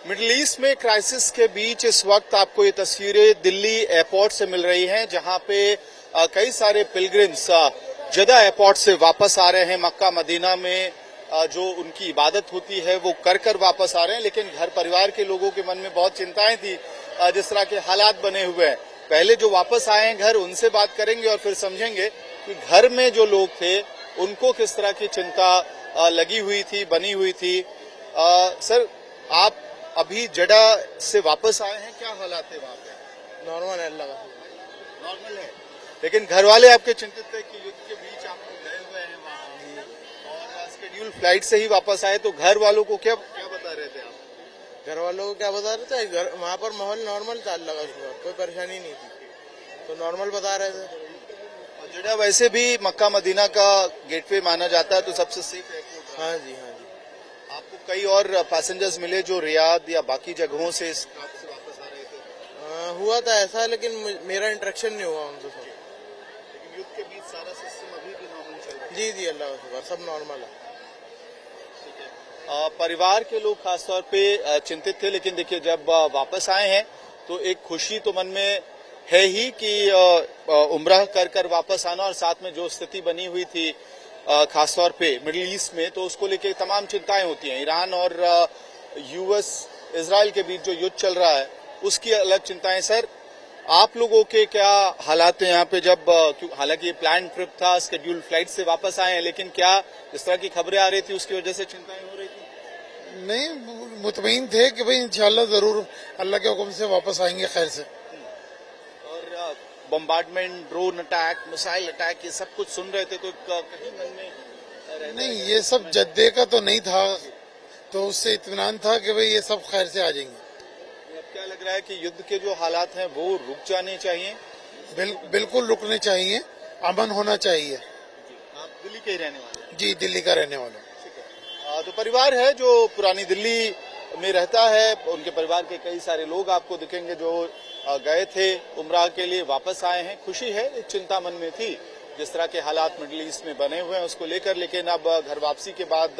Middle east में crisis के बीच इस वक्त आपको ये तस्वीरें दिल्ली एयरपोर्ट से मिल रही हैं, जहां पे कई सारे पिलग्रिम्स जदा एयरपोर्ट से वापस आ रहे हैं। मक्का मदीना में जो उनकी इबादत होती है वो कर वापस आ रहे हैं, लेकिन घर परिवार के लोगों के मन में बहुत चिंताएं थी जिस तरह के हालात बने हुए हैं। पहले जो वापस आए हैं घर, उनसे बात करेंगे और फिर समझेंगे कि घर में जो लोग थे उनको किस तरह की चिंता लगी हुई थी, बनी हुई थी। सर, आप अभी जडा से वापस आए हैं, क्या हालात है वहाँ पे? नॉर्मल है, अल्लाह का नॉर्मल है, लेकिन घर वाले आपके चिंतित थे कि युद्ध के बीच आप लोग गए हुए हैं वहाँ और शेड्यूल फ्लाइट से ही वापस आए, तो घर वालों को क्या बता रहे थे आप? घर वालों को क्या बता रहे थे? घर वहाँ पर माहौल नॉर्मल था, अल्लाह का शुक्र, कोई परेशानी नहीं थी, तो नॉर्मल बता रहे थे। जडा वैसे भी मक्का मदीना का गेटवे माना जाता है, तो सबसे सेफ एयरपोर्ट। हाँ जी, हाँ जी। आपको कई और पैसेंजर्स मिले जो रियाद या बाकी जगहों से वापस आ रहे थे? हुआ था ऐसा, लेकिन मेरा इंटरेक्शन नहीं हुआ उनसे। लेकिन युद्ध के बीच सारा सिस्टम अभी भी नॉर्मल चल रहा है? जी जी, अल्लाह का शुक्र, सब नॉर्मल है। परिवार के लोग खासतौर पे चिंतित थे, लेकिन देखिए जब वापस आए हैं तो एक खुशी तो मन में है ही कि उम्रह कर वापस आना, और साथ में जो स्थिति बनी हुई थी खासतौर पे मिडिल ईस्ट में, तो उसको लेके तमाम चिंताएं होती हैं। ईरान और यूएस इजराइल के बीच जो युद्ध चल रहा है उसकी अलग चिंताएं। सर, आप लोगों के क्या हालात हैं यहाँ पे? जब हालांकि ये प्लान ट्रिप था, शेड्यूल फ्लाइट से वापस आए हैं, लेकिन क्या इस तरह की खबरें आ रही थी उसकी वजह से चिंताएं हो रही थी? नहीं, मुतमईन थे कि भाई इंशाल्लाह जरूर अल्लाह के हुक्म से वापस आएंगे खैर से। और bombardment, drone attack, missile attack, ये सब कुछ सुन रहे थे, तो कहीं मन में नहीं, ये सब जद्दे का तो नहीं था, तो उससे इत्मीनान था कि भाई ये सब खैर से आ जाएंगे। अब क्या लग रहा है कि युद्ध के जो हालात हैं वो रुक जाने चाहिए? बिल्कुल रुकने चाहिए, अमन होना चाहिए। आप दिल्ली के ही रहने वाले हैं? जी, दिल्ली का रहने वाला। तो परिवार है जो पुरानी दिल्ली में रहता है, उनके परिवार के कई सारे लोग आपको दिखेंगे जो गए थे उम्राह के लिए, वापस आए हैं। खुशी है, एक चिंता मन में थी जिस तरह के हालात मिडिल ईस्ट में बने हुए हैं उसको लेकर, लेकिन अब घर वापसी के बाद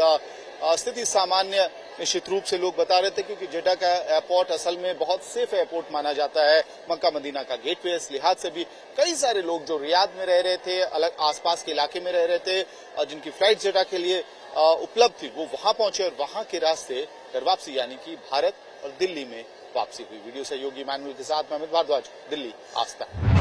स्थिति सामान्य निश्चित रूप से लोग बता रहे थे, क्योंकि जेडा का एयरपोर्ट असल में बहुत सेफ एयरपोर्ट माना जाता है, मक्का मदीना का गेटवे। इस लिहाज से भी कई सारे लोग जो रियाद में रह रहे थे, अलग आसपास के इलाके में रह रहे थे, जिनकी फ्लाइट जेडा के लिए उपलब्ध थी, वो वहां पहुंचे और वहां के रास्ते घर वापसी यानी कि भारत और दिल्ली में वापसी हुई। वीडियो सहयोगी मैनुअल के साथ मैं अमित भारद्वाज, दिल्ली, आस्था।